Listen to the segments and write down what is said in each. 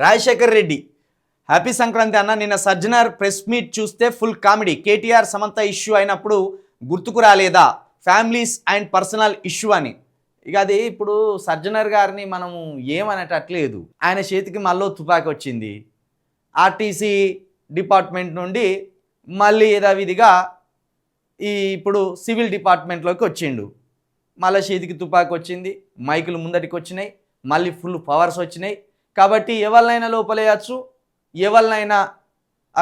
Rajasekhar Reddy happy Sankranti అన్న. నిన్న Sajjanar press meet చూస్తే full comedy. KTR Samantha issue అయినప్పుడు గుర్తుకు రాలేదా ఫ్యామిలీస్ అండ్ పర్సనల్ ఇష్యూ అని. ఇక అది ఇప్పుడు సజ్జనర్ గారిని మనము ఏమనేటట్లేదు. ఆయన చేతికి మళ్ళీ తుపాకీ వచ్చింది. ఆర్టీసీ డిపార్ట్మెంట్ నుండి మళ్ళీ యథావిధిగా ఇప్పుడు సివిల్ డిపార్ట్మెంట్లోకి వచ్చిండు. మళ్ళీ చేతికి తుపాకీ వచ్చింది, మైకులు ముందటికి వచ్చినాయి, మళ్ళీ ఫుల్ పవర్స్ వచ్చినాయి. కాబట్టి ఎవరినైనా లోపలేయచ్చు, ఎవరినైనా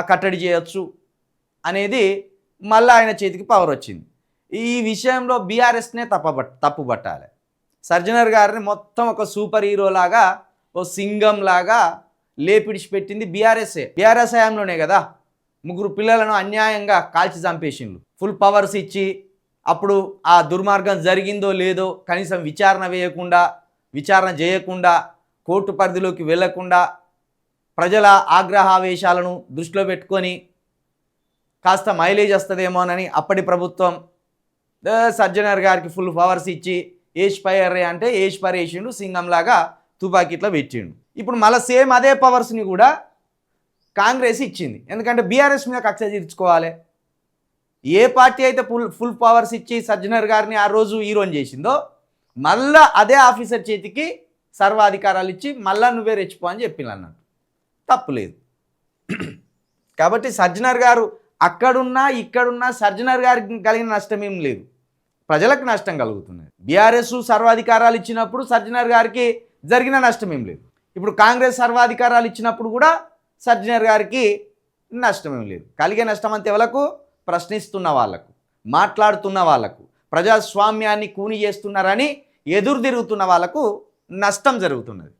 కట్టడి చేయొచ్చు అనేది మళ్ళీ ఆయన చేతికి పవర్ వచ్చింది. ఈ విషయంలో బీఆర్ఎస్నే తప్పు పట్టాలి. సజ్జనర్ గారిని మొత్తం ఒక సూపర్ హీరో లాగా, ఓ సింగం లాగా లేపిడిచిపెట్టింది బీఆర్ఎస్ఏ. బీఆర్ఎస్ హయాంలోనే కదా 3 పిల్లలను అన్యాయంగా కాల్చి చంపేసిండ్రు. ఫుల్ పవర్స్ ఇచ్చి అప్పుడు ఆ దుర్మార్గం జరిగిందో లేదో కనీసం విచారణ చేయకుండా కోర్టు పరిధిలోకి వెళ్లకుండా ప్రజల ఆగ్రహావేశాలను దృష్టిలో పెట్టుకొని కాస్త మైలేజ్ వస్తుందేమోనని అప్పటి ప్రభుత్వం సజ్జనర్ గారికి ఫుల్ పవర్స్ ఇచ్చి ఏష్పైర్రే అంటే ఏష్పర్ వేసిండు, సింగంలాగా తుపాకీట్లో పెట్టిండు. ఇప్పుడు మళ్ళీ సేమ్ అదే పవర్స్ని కూడా కాంగ్రెస్ ఇచ్చింది. ఎందుకంటే బీఆర్ఎస్ మీద కక్ష తీర్చుకోవాలి. ఏ పార్టీ అయితే ఫుల్ పవర్స్ ఇచ్చి సజ్జనర్ గారిని ఆ రోజు హీరోని చేసిందో మళ్ళా అదే ఆఫీసర్ చేతికి సర్వాధికారాలు ఇచ్చి మళ్ళా నువ్వే రెచ్చిపో అని చెప్పింది అన్నట్టు. తప్పులేదు. కాబట్టి సజ్జనర్ గారు అక్కడున్నా ఇక్కడున్నా సజ్జనర్ గారికి కలిగిన నష్టం ఏం లేదు, ప్రజలకు నష్టం కలుగుతున్నది. బీఆర్ఎస్ సర్వాధికారాలు ఇచ్చినప్పుడు సజ్జనర్ గారికి జరిగిన నష్టం ఏం లేదు. ఇప్పుడు కాంగ్రెస్ సర్వాధికారాలు ఇచ్చినప్పుడు కూడా సజ్జనర్ గారికి నష్టం ఏం లేదు. కలిగే నష్టం అంతే ఎవలకు? ప్రశ్నిస్తున్న వాళ్లకు, మాట్లాడుతున్న వాళ్లకు, ప్రజాస్వామ్యాన్ని కూని చేస్తున్నారని ఎదురు తిరుగుతున్న వాళ్లకు నష్టం జరుగుతున్నది.